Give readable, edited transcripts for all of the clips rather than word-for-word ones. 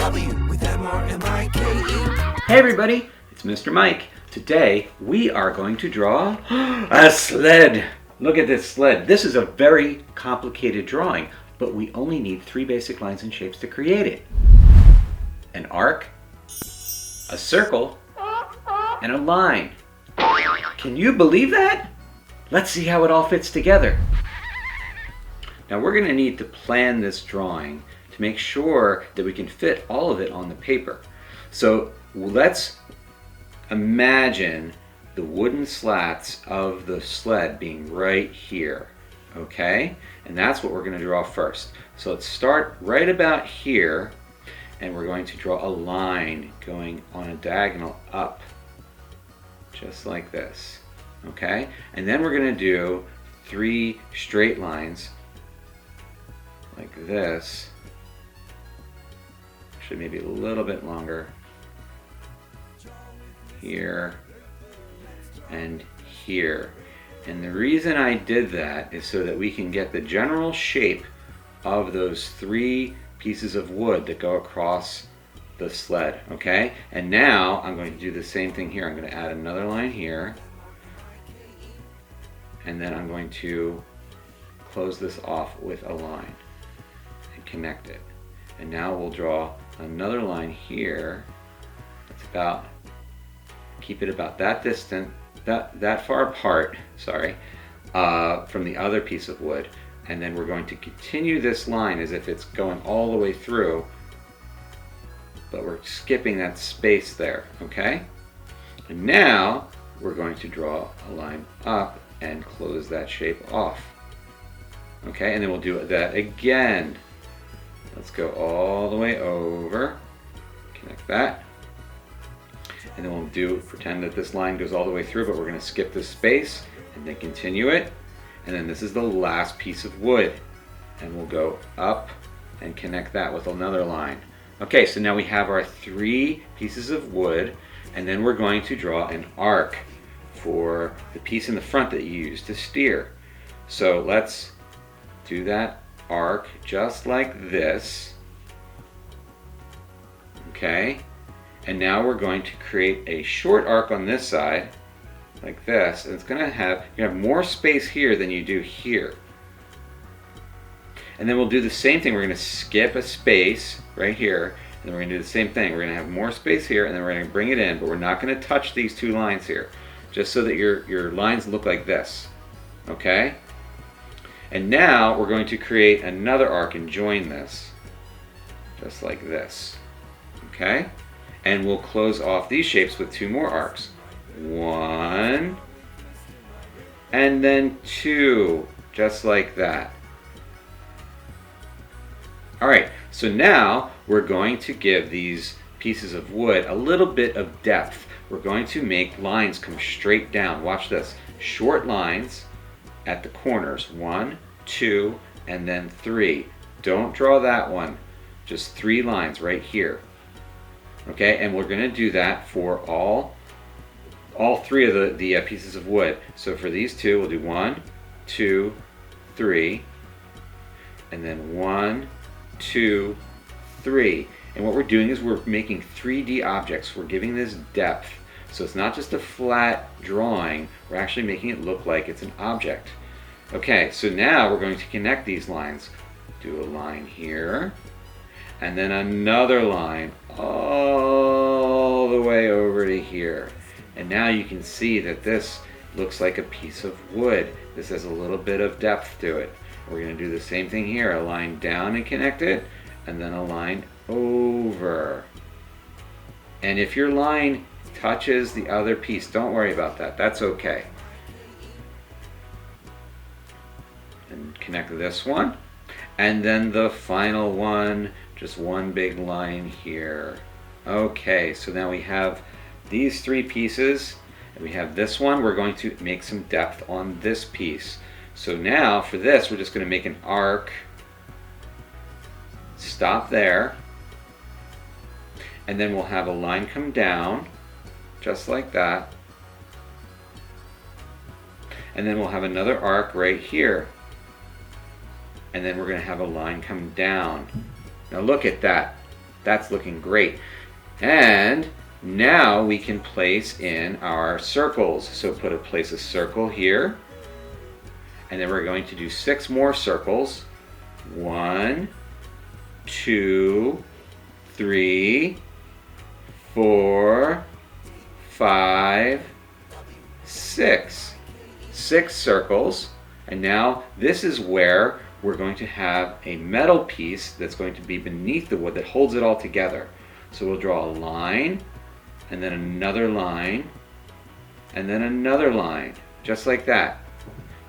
W with MRMIKE. Hey everybody, it's Mr. Mike. Today we are going to draw a sled. Look at this sled. This is a very complicated drawing, but we only need 3 basic lines and shapes to create it. An arc, a circle, and a line. Can you believe that? Let's see how it all fits together. Now we're going to need to plan this drawing to make sure that we can fit all of it on the paper. So let's imagine the wooden slats of the sled being right here, okay? And that's what we're going to draw first. So let's start right about here, and we're going to draw a line going on a diagonal up, just like this, okay? And then we're going to do 3 straight lines like this, actually maybe a little bit longer, here and here. And the reason I did that is so that we can get the general shape of those 3 pieces of wood that go across the sled, okay? And now I'm going to do the same thing here. I'm going to add another line here, and then I'm going to close this off with a line and connect it. And now we'll draw another line here that's about, keep it about that distant, that far apart, sorry, from the other piece of wood. And then we're going to continue this line as if it's going all the way through, but we're skipping that space there, okay? And now we're going to draw a line up and close that shape off, okay? And then we'll do that again. Let's go all the way over, connect that. And then we'll pretend that this line goes all the way through, but we're going to skip this space and then continue it. And then this is the last piece of wood, and we'll go up and connect that with another line. Okay, so now we have our 3 pieces of wood, and then we're going to draw an arc for the piece in the front that you use to steer. So let's do that arc just like this, okay? And now we're going to create a short arc on this side, like this, and it's going to have, you have more space here than you do here. And then we'll do the same thing. We're going to skip a space right here, and then we're going to do the same thing. We're going to have more space here, and then we're going to bring it in, but we're not going to touch these 2 lines here, just so that your lines look like this, okay? And now we're going to create another arc and join this, just like this, okay? And we'll close off these shapes with 2 more arcs. 1, and then 2, just like that. Alright, so now we're going to give these pieces of wood a little bit of depth. We're going to make lines come straight down. Watch this. Short lines at the corners. 1, 2, and then 3. Don't draw that one. Just 3 lines right here. Okay, and we're going to do that for all 3 of the pieces of wood. So for these 2, we'll do 1, 2, 3, and then 1, 2, 3. And what we're doing is we're making 3D objects. We're giving this depth. So it's not just a flat drawing, we're actually making it look like it's an object. Okay, so now we're going to connect these lines. Do a line here, and then another line all the way over to here. And now you can see that this looks like a piece of wood. This has a little bit of depth to it. We're going to do the same thing here. A line down and connect it, and then a line over. And if your line touches the other piece, don't worry about that. That's okay. And connect this one. And then the final one, just one big line here. Okay, so now we have these 3 pieces, and we have this one. We're going to make some depth on this piece. So now for this, we're just going to make an arc, stop there, and then we'll have a line come down, just like that, and then we'll have another arc right here, and then we're going to have a line come down. Now look at that. That's looking great. And now we can place in our circles. So place a circle here. And then we're going to do 6 more circles. 1, 2, 3, 4, 5, 6. 6 circles. And now this is where we're going to have a metal piece that's going to be beneath the wood that holds it all together. So we'll draw a line, and then another line, and then another line, just like that.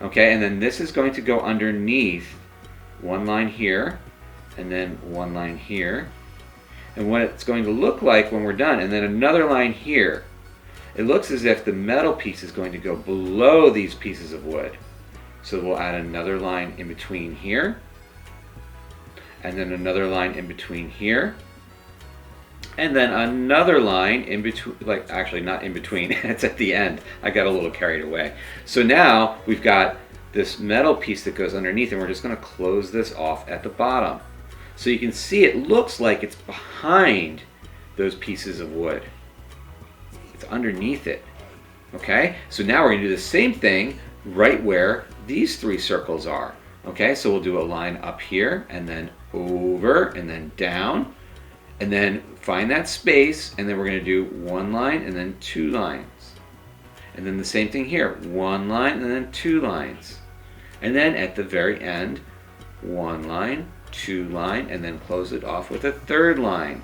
Okay, and then this is going to go underneath one line here, and then one line here. And what it's going to look like when we're done, and then another line here. It looks as if the metal piece is going to go below these pieces of wood. So we'll add another line in between here, and then another line in between here, and then another line in between, like actually not in between, it's at the end. I got a little carried away. So now we've got this metal piece that goes underneath, and we're just going to close this off at the bottom. So you can see it looks like it's behind those pieces of wood. It's underneath it. Okay, so now we're going to do the same thing right where these 3 circles are. Okay, so we'll do a line up here, and then over, and then down, and then find that space, and then we're going to do 1 line and then 2 lines. And then the same thing here, 1 line and then 2 lines. And then at the very end, 1 line, 2 line, and then close it off with a 3rd line.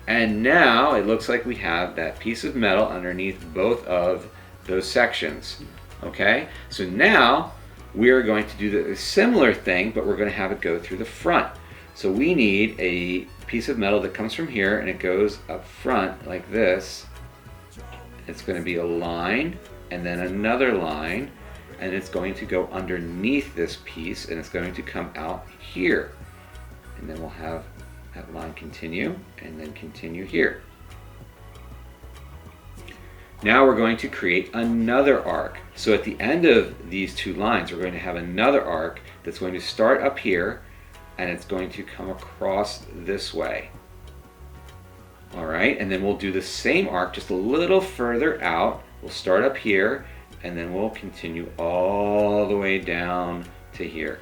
And now it looks like we have that piece of metal underneath both of those sections. Okay, so now we are going to do a similar thing, but we're going to have it go through the front. So we need a piece of metal that comes from here, and it goes up front like this. It's going to be a line, and then another line, and it's going to go underneath this piece, and it's going to come out here. And then we'll have that line continue, and then continue here. Now we're going to create another arc. So at the end of these 2 lines, we're going to have another arc that's going to start up here, and it's going to come across this way. All right, and then we'll do the same arc just a little further out. We'll start up here, and then we'll continue all the way down to here.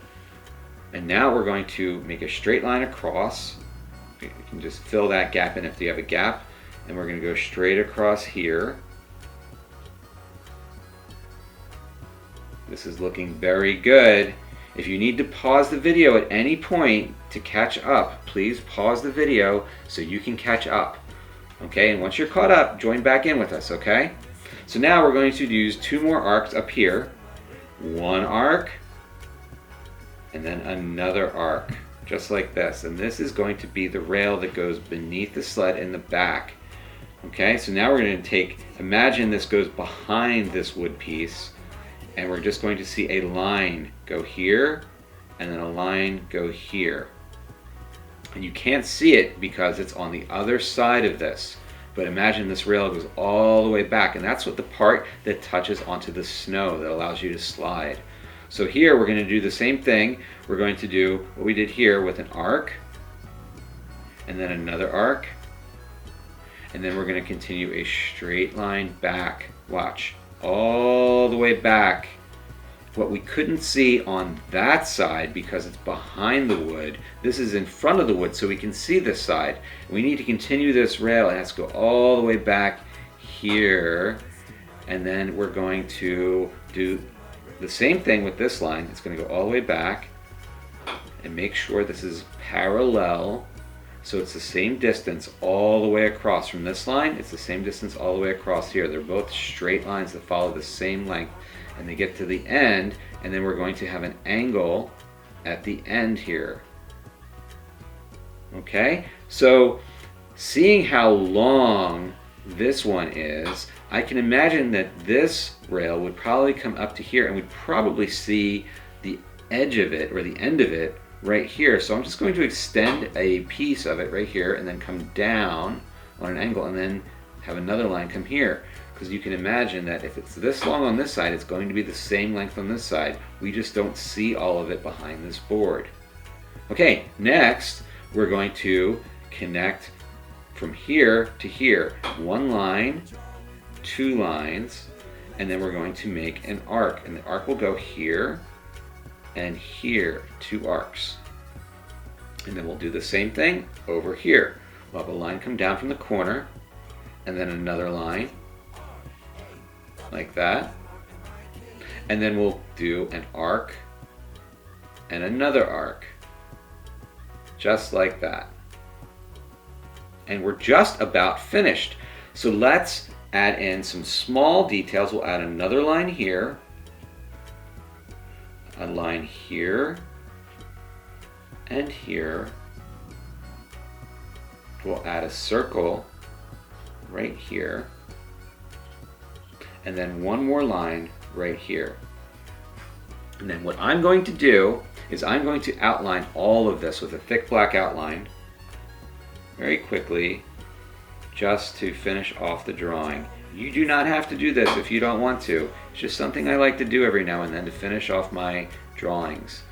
And now we're going to make a straight line across. You can just fill that gap in if you have a gap. And we're going to go straight across here. This is looking very good. If you need to pause the video at any point to catch up, please pause the video so you can catch up. Okay, and once you're caught up, join back in with us, okay? So now we're going to use 2 more arcs up here. 1 arc, and then another arc, just like this. And this is going to be the rail that goes beneath the sled in the back. Okay, so now we're going to imagine this goes behind this wood piece, and we're just going to see a line go here, and then a line go here. And you can't see it because it's on the other side of this. But imagine this rail goes all the way back, and that's what the part that touches onto the snow that allows you to slide. So here we're going to do the same thing. We're going to do what we did here with an arc, and then another arc, and then we're going to continue a straight line back. Watch. All the way back. What we couldn't see on that side because it's behind the wood, this is in front of the wood, so we can see this side. We need to continue this rail. It has to go all the way back here, and then we're going to do the same thing with this line. It's going to go all the way back, and make sure this is parallel, so it's the same distance all the way across. From this line, it's the same distance all the way across here. They're both straight lines that follow the same length, and they get to the end, and then we're going to have an angle at the end here. Okay, so seeing how long this one is, I can imagine that this rail would probably come up to here, and we'd probably see the edge of it or the end of it right here. So I'm just going to extend a piece of it right here, and then come down on an angle, and then have another line come here. Because you can imagine that if it's this long on this side, it's going to be the same length on this side. We just don't see all of it behind this board. Okay, next we're going to connect from here to here. One line, two lines, and then we're going to make an arc. And the arc will go here and here, two arcs. And then we'll do the same thing over here. We'll have a line come down from the corner, and then another line, like that. And then we'll do an arc and another arc, just like that. And we're just about finished. So let's add in some small details. We'll add another line here, a line here, and here. We'll add a circle right here, and then one more line right here. And then what I'm going to do is I'm going to outline all of this with a thick black outline very quickly, just to finish off the drawing. You do not have to do this if you don't want to. It's just something I like to do every now and then to finish off my drawings.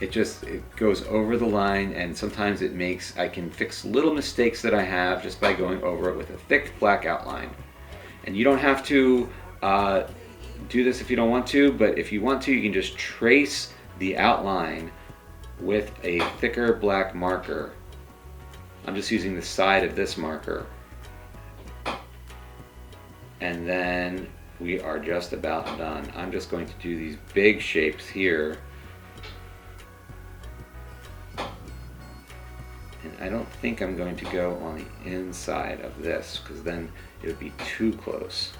It goes over the line, and sometimes I can fix little mistakes that I have just by going over it with a thick black outline. And you don't have to do this if you don't want to, but if you want to, you can just trace the outline with a thicker black marker. I'm just using the side of this marker. And then we are just about done. I'm just going to do these big shapes here. And I don't think I'm going to go on the inside of this, because then it would be too close.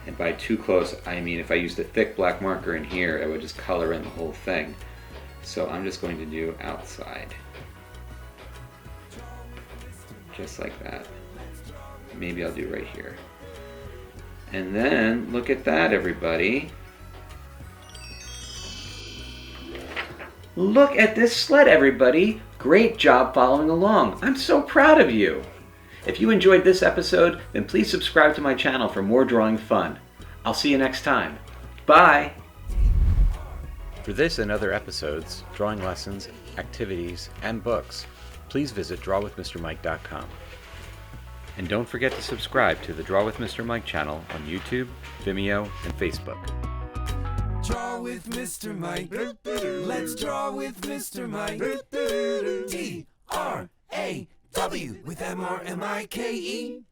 And by too close, I mean if I used a thick black marker in here, it would just color in the whole thing. So I'm just going to do outside. Just like that. Maybe I'll do right here. And then, look at that, everybody. Look at this sled, everybody. Great job following along. I'm so proud of you. If you enjoyed this episode, then please subscribe to my channel for more drawing fun. I'll see you next time. Bye! For this and other episodes, drawing lessons, activities, and books, please visit drawwithmrmike.com. And don't forget to subscribe to the Draw with Mr. Mike channel on YouTube, Vimeo, and Facebook. Draw with Mr. Mike. Let's draw with Mr. Mike. Draw with Mrmike.